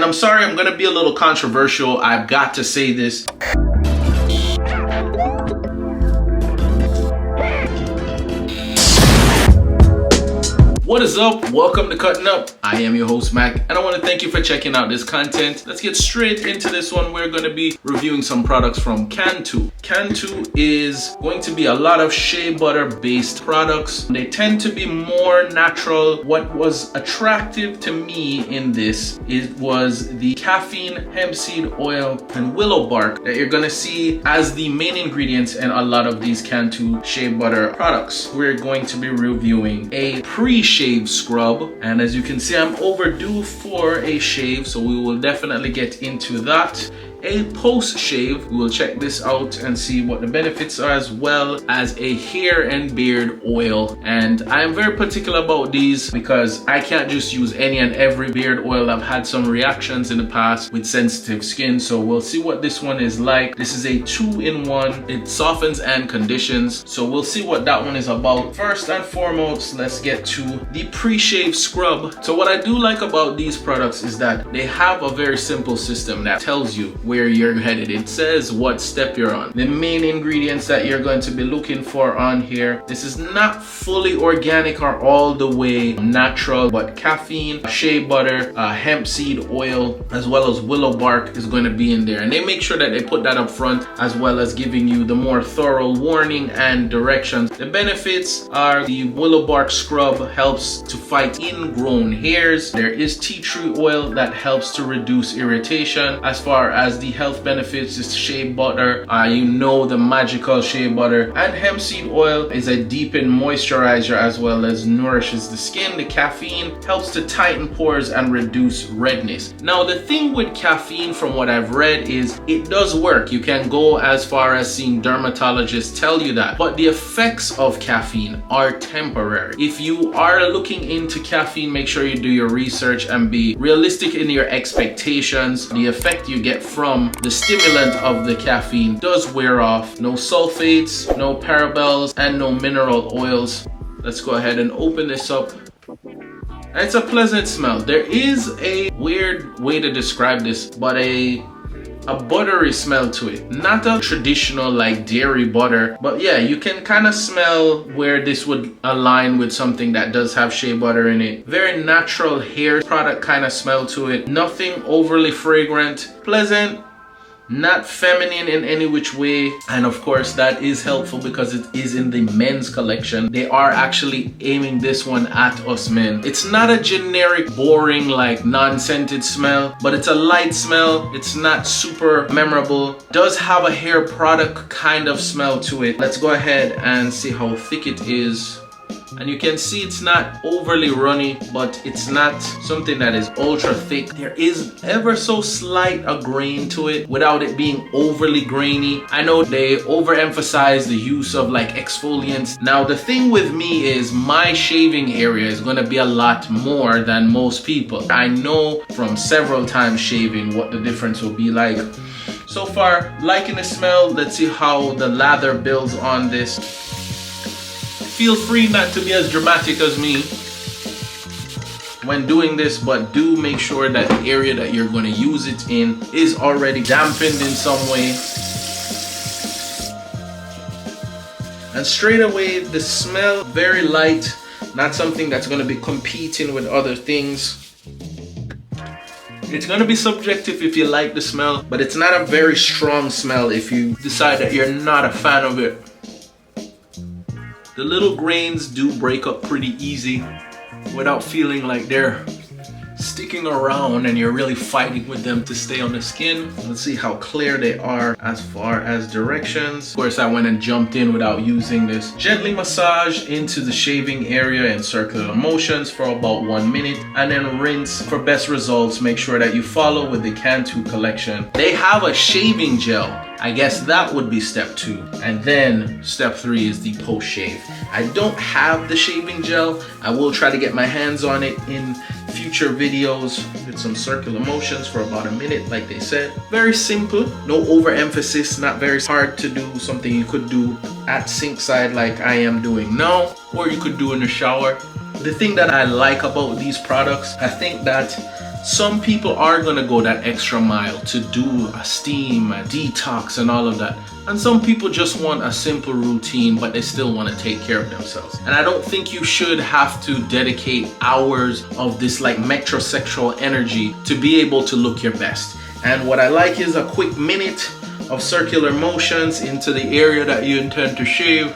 And I'm sorry, I'm gonna be a little controversial. I've got to say this. What is up? Welcome to Cutting Up. I am your host Mac, and I want to thank you for checking out this content. Let's get straight into this one. We're going to be reviewing some products from Cantu. Cantu is going to be a lot of shea butter based products. They tend to be more natural. What was attractive to me in this was the caffeine, hemp seed oil, and willow bark that you're going to see as the main ingredients in a lot of these Cantu shea butter products. We're going to be reviewing a pre-shave scrub, and as you can see, I'm overdue for a shave, so we will definitely get into that. A post shave, we will check this out and see what the benefits are, as well as a hair and beard oil. And I'm very particular about these because I can't just use any and every beard oil. I've had some reactions in the past with sensitive skin, so we'll see what this one is like. This is a 2-in-1. It softens and conditions, so we'll see what that one is about. First and foremost, let's get to the pre-shave scrub. So what I do like about these products is that they have a very simple system that tells you where you're headed. It says what step you're on. The main ingredients that you're going to be looking for on here. This is not fully organic or all the way natural, but caffeine, shea butter, hemp seed oil, as well as willow bark is going to be in there. And they make sure that they put that up front, as well as giving you the more thorough warning and directions. The benefits are the willow bark scrub helps to fight ingrown hairs. There is tea tree oil that helps to reduce irritation. As far as the health benefits, is shea butter, the magical shea butter, and hemp seed oil is a deepened moisturizer as well as nourishes the skin. The caffeine helps to tighten pores and reduce redness. Now the thing with caffeine, from what I've read, is it does work. You can go as far as seeing dermatologists tell you that, but the effects of caffeine are temporary. If you are looking into caffeine, make sure you do your research and be realistic in your expectations. The effect you get from the stimulant of the caffeine does wear off. No sulfates, no parabens, and no mineral oils. Let's go ahead and open this up. It's a pleasant smell. There is a weird way to describe this, but a buttery smell to it. Not a traditional like dairy butter, but yeah, you can kind of smell where this would align with something that does have shea butter in it. Very natural hair product kind of smell to it. Nothing overly fragrant. Pleasant, not feminine in any which way, and of course that is helpful because it is in the men's collection. They are actually aiming this one at us men. It's not a generic boring like non-scented smell, but it's a light smell. It's not super memorable. Does have a hair product kind of smell to it. Let's go ahead and see how thick it is. And you can see it's not overly runny, but it's not something that is ultra thick. There is ever so slight a grain to it without it being overly grainy. I know they overemphasize the use of like exfoliants. Now the thing with me is my shaving area is going to be a lot more than most people. I know from several times shaving what the difference will be like. So far, liking the smell. Let's see how the lather builds on this. Feel free not to be as dramatic as me when doing this, but do make sure that the area that you're going to use it in is already dampened in some way. And straight away, the smell, very light, not something that's going to be competing with other things. It's going to be subjective if you like the smell, but it's not a very strong smell if you decide that you're not a fan of it. The little grains do break up pretty easy without feeling like they're sticking around and you're really fighting with them to stay on the skin. Let's see how clear they are as far as directions. Of course, I went and jumped in without using this. Gently massage into the shaving area in circular motions for about 1 minute, and then rinse. For best results, make sure that you follow with the Cantu collection. They have a shaving gel. I guess that would be step 2. And then step 3 is the post shave. I don't have the shaving gel. I will try to get my hands on it in future videos with some circular motions for about 1 minute, like they said. Very simple, no overemphasis, not very hard to do, something you could do at sink side like I am doing now, or you could do in the shower. The thing that I like about these products, I think that Some people are gonna go that extra mile to do a steam, a detox and all of that. And some people just want a simple routine, but they still want to take care of themselves. And I don't think you should have to dedicate hours of this like metrosexual energy to be able to look your best. And what I like is a quick minute of circular motions into the area that you intend to shave.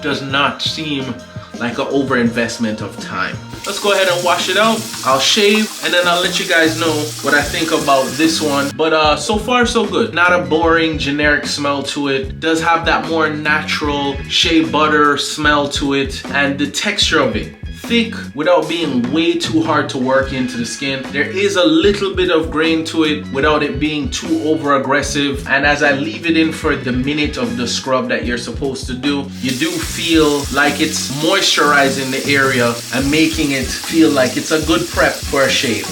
Does not seem like an overinvestment of time. Let's go ahead and wash it out. I'll shave and then I'll let you guys know what I think about this one. But so far so good. Not a boring generic smell to it. Does have that more natural shea butter smell to it, and the texture of it. Thick without being way too hard to work into the skin. There is a little bit of grain to it without it being too over aggressive. And as I leave it in for the minute of the scrub that you're supposed to do, you do feel like it's moisturizing the area and making it feel like it's a good prep for a shave.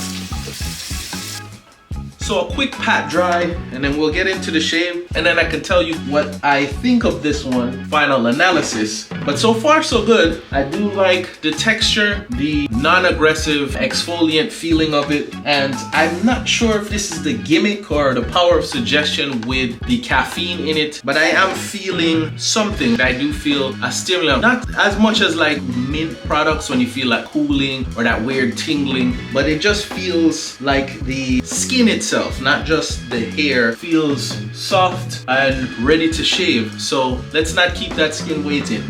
So a quick pat dry and then we'll get into the shave, and then I can tell you what I think of this one, final analysis. But so far so good. I do like the texture, the non-aggressive exfoliant feeling of it, and I'm not sure if this is the gimmick or the power of suggestion with the caffeine in it, but I am feeling something. I do feel a stimulant, not as much as like mint products when you feel like cooling or that weird tingling, but it just feels like the skin itself, not just the hair, feels soft and ready to shave. So let's not keep that skin waiting.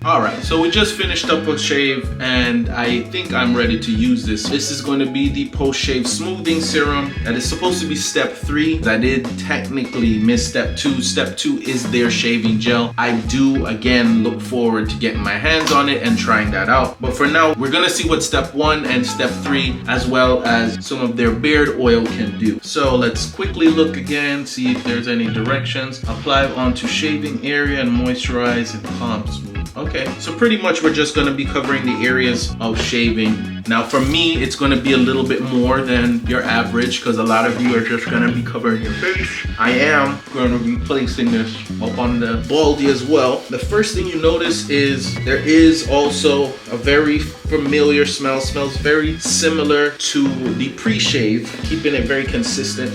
Alright, so we just finished up a shave and I think I'm ready to use this. This is going to be the post-shave smoothing serum that is supposed to be step 3. I did technically miss step 2. Step 2 is their shaving gel. I do again look forward to getting my hands on it and trying that out. But for now, we're gonna see what step 1 and step 3 as well as some of their beard oil can do. So let's quickly look again, see if there's any directions. Apply onto shaving area and moisturize and calm smooth. Okay, so pretty much we're just gonna be covering the areas of shaving. Now for me, it's gonna be a little bit more than your average because a lot of you are just gonna be covering your face. I am gonna be placing this up on the baldy as well. The first thing you notice is there is also a very familiar smell. Smells very similar to the pre-shave, keeping it very consistent.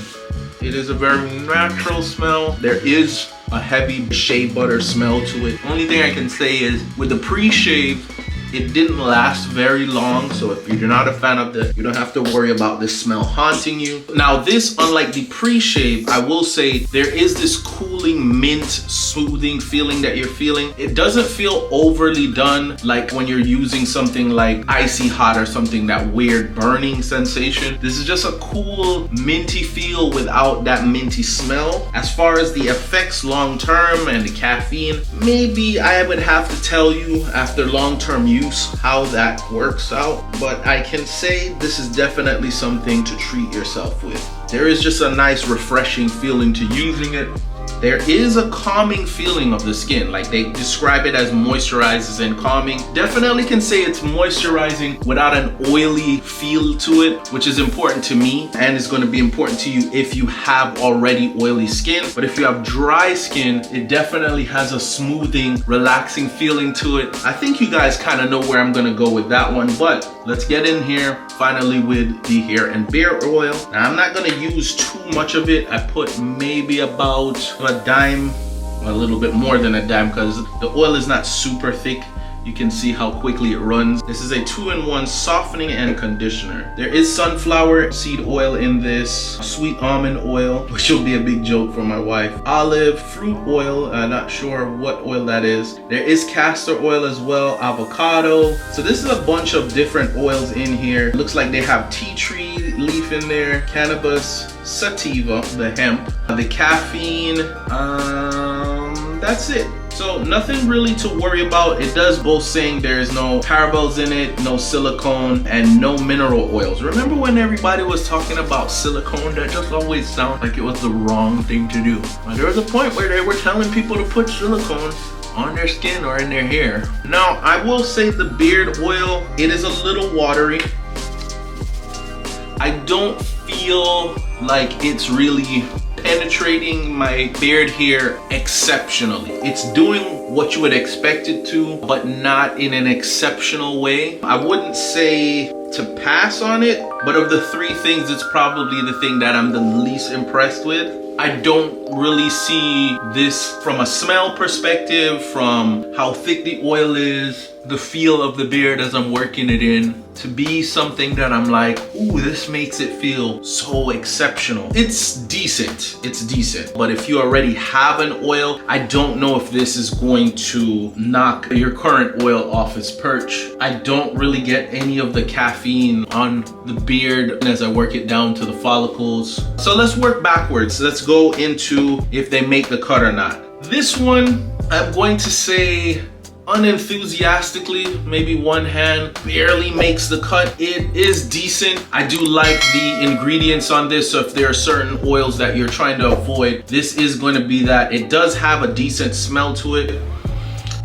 It is a very natural smell. There is a heavy shea butter smell to it. Only thing I can say is with the pre-shave, it didn't last very long, so if you're not a fan of this, you don't have to worry about this smell haunting you. Now this, unlike the pre-shave, I will say there is this cooling mint smoothing feeling that you're feeling. It doesn't feel overly done like when you're using something like icy hot or something, that weird burning sensation. This is just a cool minty feel without that minty smell. As far as the effects long term and the caffeine, maybe I would have to tell you after long-term use how that works out, but I can say this is definitely something to treat yourself with. There is just a nice refreshing feeling to using it. There is a calming feeling of the skin, like they describe it as moisturizes and calming. Definitely can say it's moisturizing without an oily feel to it, which is important to me and is going to be important to you if you have already oily skin. But if you have dry skin, it definitely has a smoothing, relaxing feeling to it. I think you guys kind of know where I'm going to go with that one, but let's get in here finally with the hair and beard oil. Now I'm not going to use too much of it. I put maybe about a dime, a little bit more than a dime, because the oil is not super thick. You can see how quickly it runs. This is a 2-in-1 softening and conditioner. There is sunflower seed oil in this, sweet almond oil, which will be a big joke for my wife, olive, fruit oil, I'm not sure what oil that is. There is castor oil as well, avocado. So this is a bunch of different oils in here. It looks like they have tea tree leaf in there, cannabis, sativa, the hemp, the caffeine, that's it. So nothing really to worry about. It does boast saying there is no parabens in it, no silicone, and no mineral oils. Remember when everybody was talking about silicone? That just always sounded like it was the wrong thing to do. There was a point where they were telling people to put silicone on their skin or in their hair. Now, I will say the beard oil, it is a little watery. I don't feel like it's really penetrating my beard hair exceptionally. It's doing what you would expect it to, but not in an exceptional way. I wouldn't say to pass on it, but of the three things, it's probably the thing that I'm the least impressed with. I don't really see this from a smell perspective, from how thick the oil is, the feel of the beard as I'm working it in, to be something that I'm like, ooh, this makes it feel so exceptional. It's decent, but if you already have an oil, I don't know if this is going to knock your current oil off its perch. I don't really get any of the caffeine on the beard as I work it down to the follicles. So let's work backwards. Let's go into if they make the cut or not. This one, I'm going to say unenthusiastically, maybe one hand, barely makes the cut. It is decent. I do like the ingredients on this, so if there are certain oils that you're trying to avoid, this is going to be that. It does have a decent smell to it.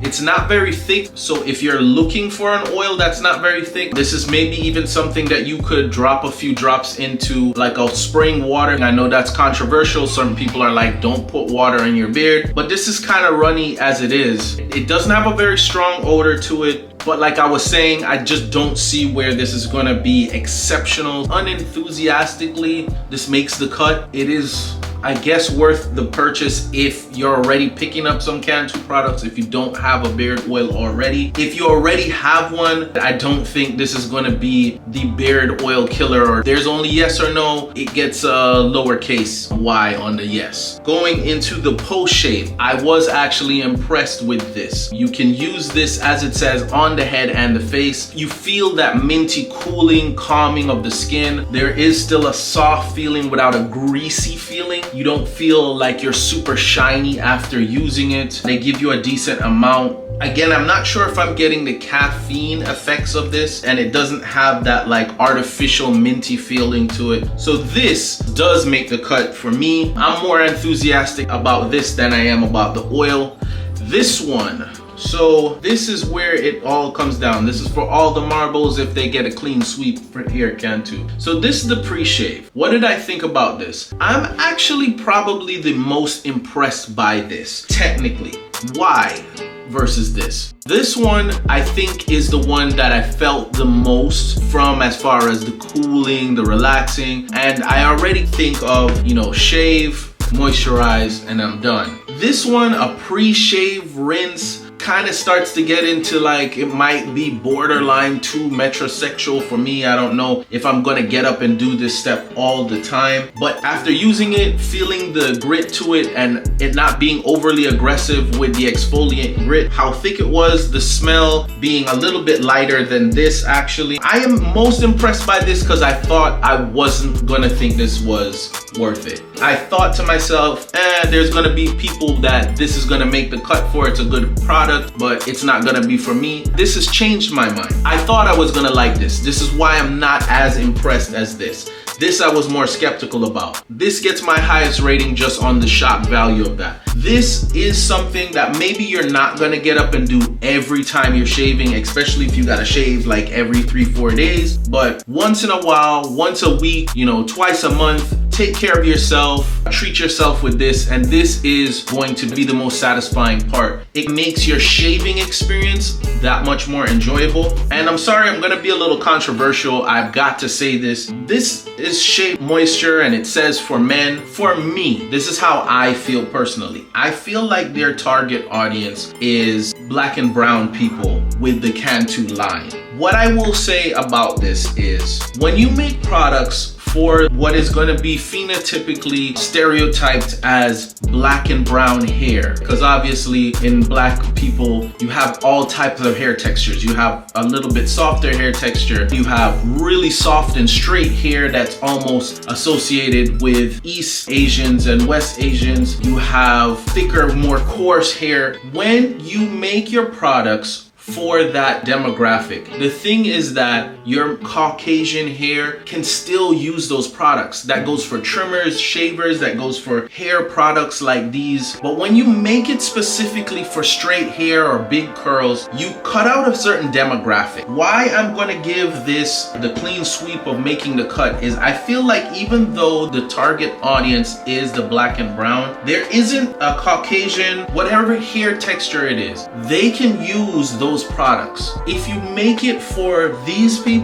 It's not very thick, so if you're looking for an oil that's not very thick, this is maybe even something that you could drop a few drops into, like a spraying water. I know that's controversial. Some people are like, don't put water in your beard, but this is kind of runny as it is. It doesn't have a very strong odor to it, but like I was saying, I just don't see where this is gonna be exceptional. Unenthusiastically, this makes the cut. It is, I guess, worth the purchase if you're already picking up some Cantu products, if you don't have a beard oil already. If you already have one, I don't think this is gonna be the beard oil killer, or there's only yes or no, it gets a lowercase y on the yes. Going into the post shave, I was actually impressed with this. You can use this as it says on the head and the face. You feel that minty cooling, calming of the skin. There is still a soft feeling without a greasy feeling. You don't feel like you're super shiny after using it. They give you a decent amount. Again, I'm not sure if I'm getting the caffeine effects of this, and it doesn't have that like artificial minty feeling to it. So this does make the cut for me. I'm more enthusiastic about this than I am about the oil. This one, so this is where it all comes down. This is for all the marbles if they get a clean sweep here, Cantu. So this is the pre-shave. What did I think about this? I'm actually probably the most impressed by this, technically. Why versus this? This one, I think, is the one that I felt the most from, as far as the cooling, the relaxing, and I already think of, you know, shave, moisturize, and I'm done. This one, a pre-shave rinse, kind of starts to get into like, it might be borderline too metrosexual for me. I don't know if I'm gonna get up and do this step all the time, but after using it, feeling the grit to it and it not being overly aggressive with the exfoliant grit, how thick it was, the smell being a little bit lighter than this actually. I am most impressed by this because I thought I wasn't gonna think this was worth it. I thought to myself, there's gonna be people that this is gonna make the cut for. It's a good product, but it's not gonna be for me. This has changed my mind. I thought I was gonna like this. This is why I'm not as impressed as this. This I was more skeptical about. This gets my highest rating just on the shock value of that. This is something that maybe you're not gonna get up and do every time you're shaving, especially if you gotta shave like every 3-4 days, but once in a while, once a week, you know, twice a month, take care of yourself, treat yourself with this, and this is going to be the most satisfying part. It makes your shaving experience that much more enjoyable. And I'm sorry, I'm gonna be a little controversial. I've got to say this. This is Shave Moisture and it says for men. For me, this is how I feel personally. I feel like their target audience is black and brown people with the Cantu line. What I will say about this is when you make products for what is going to be phenotypically stereotyped as black and brown hair, because obviously in black people you have all types of hair textures. You have a little bit softer hair texture, you have really soft and straight hair that's almost associated with East Asians and West Asians, you have thicker, more coarse hair. When you make your products for that demographic, the thing is that your Caucasian hair can still use those products. That goes for trimmers, shavers, that goes for hair products like these. But when you make it specifically for straight hair or big curls, you cut out a certain demographic. Why I'm gonna give this the clean sweep of making the cut is I feel like even though the target audience is the black and brown, there isn't a Caucasian, whatever hair texture it is, they can use those products. If you make it for these people,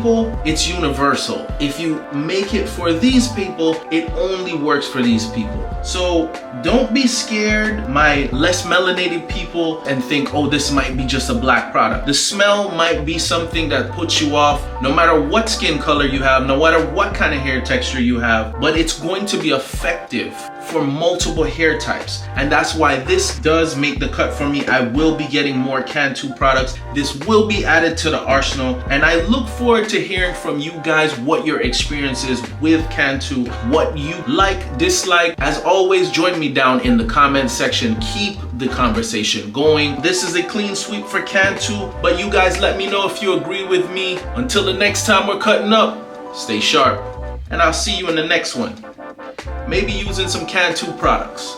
it's universal. If you make it for these people, it only works for these people. So don't be scared, my less melanated people, and think, oh, this might be just a black product. The smell might be something that puts you off, no matter what skin color you have, no matter what kind of hair texture you have, but it's going to be effective for multiple hair types. And that's why this does make the cut for me. I will be getting more Cantu products. This will be added to the arsenal. And I look forward to hearing from you guys what your experience is with Cantu, what you like, dislike. As always, join me down in the comment section. Keep the conversation going. This is a clean sweep for Cantu, but you guys let me know if you agree with me. Until the next time we're cutting up, stay sharp, and I'll see you in the next one. Maybe using some Cantu products.